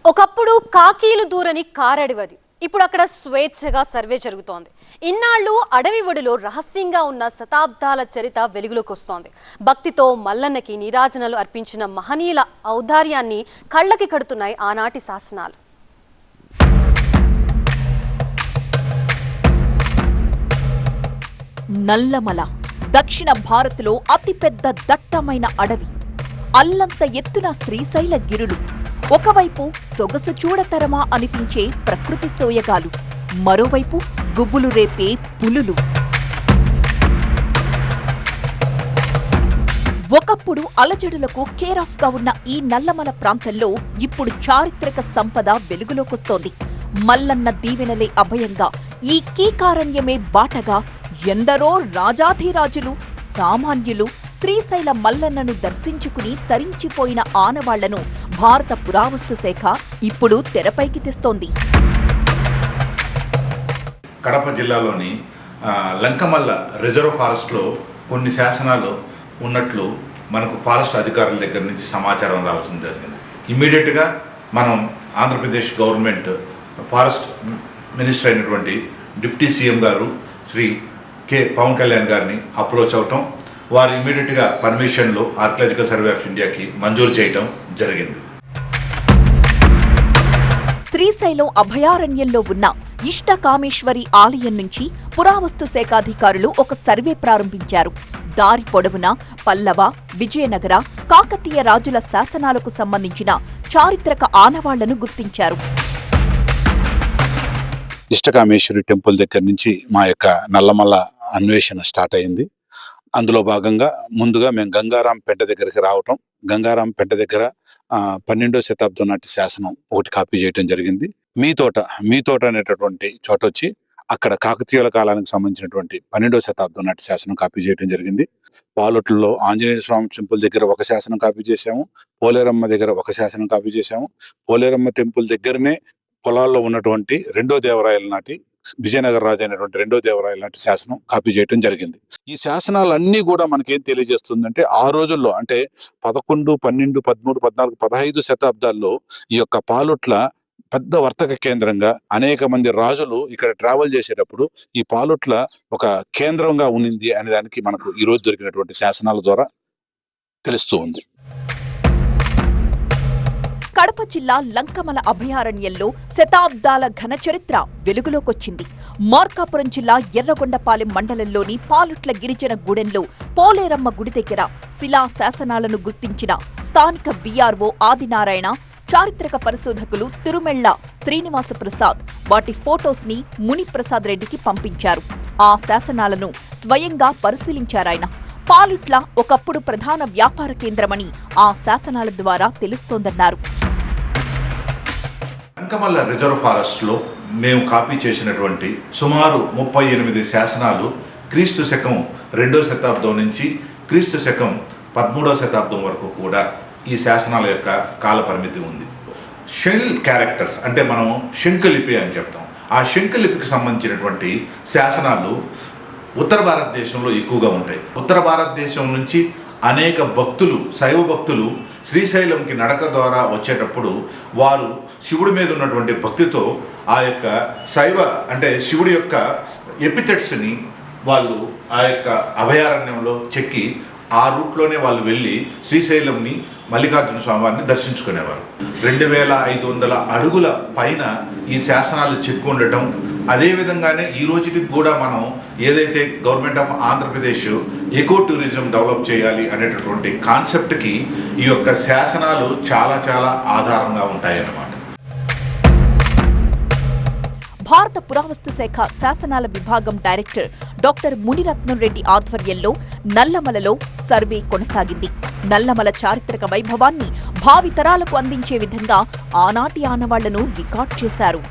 ఒకప్పుడు కాకీలు దూరని కారడివది. ఇప్పుడు అక్కడ స్వేచ్ఛగా సర్వే జరుగుతోంది. ఇన్నాళ్ళు అడవి ఒడిలో రహస్యంగా ఉన్న శతాబ్దాల చరిత వెలుగులోకి వస్తోంది. భక్తితో మల్లన్నకి నీరాజనాలు అర్పించిన మహనీయుల ఔదార్యాన్ని కళ్ళకి కడుతున్నాయి ఆనాటి శాసనాలు. నల్లమల దక్షిణ భారత్లో అతిపెద్ద దట్టమైన అడవి. అల్లంత ఎత్తున శ్రీశైల గిరులు. ఒకవైపు సొగసు చూడతరమా అనిపించే ప్రకృతి సోయగాలు, మరోవైపు గుబులు రేపే పులులు. ఒకప్పుడు అలజడులకు కేరాఫ్గా ఉన్న ఈ నల్లమల ప్రాంతంలో ఇప్పుడు చారిత్రక సంపద వెలుగులోకొస్తోంది. మల్లన్న దీవెనలే అభయంగా, ఈ కీకారణ్యమే బాటగా ఎందరో రాజాధిరాజులు, సామాన్యులు శ్రీశైల మల్లన్నను దర్శించుకుని తరించిపోయిన ఆనవాళ్లను భారత పురావస్తు శాఖ ఇప్పుడు తెరపైకి తెస్తోంది. కడప జిల్లాలోని లంకమల్ల రిజర్వ్ ఫారెస్ట్లో కొన్ని శాసనాలు ఉన్నట్లు మనకు ఫారెస్ట్ అధికారుల దగ్గర నుంచి సమాచారం రావాల్సి జరిగింది. ఇమ్మీడియట్గా మనం ఆంధ్రప్రదేశ్ గవర్నమెంట్ ఫారెస్ట్ మినిస్టర్ అయినటువంటి డిప్యూటీ సీఎం గారు శ్రీ కె పవన్ కళ్యాణ్ గారిని అప్రోచ్ అవటం, వారు ఇమ్మీడియట్గా పర్మిషన్లు ఆర్కియాలజికల్ సర్వే ఆఫ్ ఇండియాకి మంజూరు చేయడం జరిగింది. శ్రీశైలం అభయారణ్యంలో ఉన్న ఇష్టకామేశ్వరి ఆలయం నుంచి పురావస్తు శాఖాధికారులు ఒక సర్వే ప్రారంభించారు. దారి పొడవునా పల్లవ, విజయనగర, కాకతీయ రాజుల శాసనాలకు సంబంధించిన చారిత్రక ఆనవాళ్లను గుర్తించారు. ఇష్టకామేశ్వరి టెంపుల్ దగ్గర నుంచి మా యొక్క నల్లమల్ల అన్వేషణ స్టార్ట్ అయింది. అందులో భాగంగా ముందుగా మేము గంగారాంపేట దగ్గరికి రావటం, గంగారాంపేట దగ్గర 12వ శతాబ్దం నాటి శాసనం ఒకటి కాపీ చేయడం జరిగింది. మీ తోట అనేటటువంటి చోట వచ్చి అక్కడ కాకతీయుల కాలానికి సంబంధించినటువంటి 12వ శతాబ్దం నాటి శాసనం కాపీ చేయడం జరిగింది. పాలొట్లలో ఆంజనేయ స్వామి టెంపుల్ దగ్గర ఒక శాసనం కాపీ చేశాము, పోలేరమ్మ దగ్గర ఒక శాసనం కాపీ చేశాము. పోలేరమ్మ టెంపుల్ దగ్గరనే పొలాల్లో ఉన్నటువంటి రెండో దేవరాయల నాటి విజయనగర రాజు అయినటువంటి రెండో దేవరాయల నాటి శాసనం కాపీ చేయడం జరిగింది. ఈ శాసనాలన్నీ కూడా మనకేం తెలియజేస్తుందంటే, ఆ రోజుల్లో అంటే 11, 12, 13, 14, 15 శతాబ్దాల్లో ఈ యొక్క పాలొట్ల పెద్ద వర్తక కేంద్రంగా అనేక మంది రాజులు ఇక్కడ ట్రావెల్ చేసేటప్పుడు ఈ పాలొట్ల ఒక కేంద్రంగా ఉన్నింది అనే దానికి మనకు ఈ రోజు దొరికినటువంటి శాసనాల ద్వారా తెలుస్తూ ఉంది. కడప జిల్లా లంకమల అభయారణ్యంలో శతాబ్దాల ఘన చరిత్ర వెలుగులోకొచ్చింది. మార్కాపురం జిల్లా ఎర్రగొండపాలెం మండలంలోని పాలుట్ల గిరిజన గూడెంలో పోలేరమ్మ గుడి దగ్గర శిలా శాసనాలను గుర్తించిన స్థానిక బీఆర్ఓ ఆదినారాయణ, చారిత్రక పరిశోధకులు తిరుమెళ్ల శ్రీనివాస ప్రసాద్ వాటి ఫోటోస్ ని మునిప్రసాద్ రెడ్డికి పంపించారు. ఆ శాసనాలను స్వయంగా పరిశీలించారాయన. పాలుట్ల ఒకప్పుడు ప్రధాన వ్యాపార కేంద్రమని ఆ శాసనాల ద్వారా తెలుస్తోందన్నారు. లంకమల్ల రిజర్వ్ ఫారెస్ట్లో మేము కాపీ చేసినటువంటి సుమారు 38 శాసనాలు క్రీస్తు శకం 2వ శతాబ్దం నుంచి క్రీస్తు శకం 13వ శతాబ్దం వరకు కూడా ఈ శాసనాల యొక్క కాల పరిమితి ఉంది. షెల్ క్యారెక్టర్స్ అంటే మనం శంఖలిపి అని చెప్తాం. ఆ శంఖలిపికి సంబంధించినటువంటి శాసనాలు ఉత్తర భారతదేశంలో ఎక్కువగా ఉంటాయి. ఉత్తర భారతదేశం నుంచి అనేక భక్తులు, శైవ భక్తులు శ్రీశైలంకి నడక ద్వారా వచ్చేటప్పుడు వారు శివుడి మీద ఉన్నటువంటి భక్తితో ఆ యొక్క శైవ అంటే శివుడి యొక్క ఎపిథెట్స్ని వాళ్ళు ఆ యొక్క అభయారణ్యంలో చెక్కి ఆ రూట్లోనే వాళ్ళు వెళ్ళి శ్రీశైలంని మల్లికార్జున స్వామివారిని దర్శించుకునేవారు. 2500 అడుగుల పైన ఈ శాసనాలు చెక్కు ఉండటం, అదేవిధంగానే ఈ రోజుకి కూడా మనం ఏదైతే government of Andhra Pradesh eco tourism develop చేయాలి అనేటటువంటి కాన్సెప్ట్కి ఈ యొక్క శాసనాలు చాలా చాలా ఆధారంగా ఉంటాయన్నమాట. భారత పురావస్తు శాఖ శాసనాల విభాగం డైరెక్టర్ డాక్టర్ మునిరత్నం రెడ్డి ఆధ్వర్యంలో నల్లమలలో సర్వే కొనసాగింది. నల్లమల చారిత్రక వైభవాన్ని భావితరాలకు అందించే విధంగా ఆనాటి ఆనవాళ్లను రికార్డ్ చేశారు.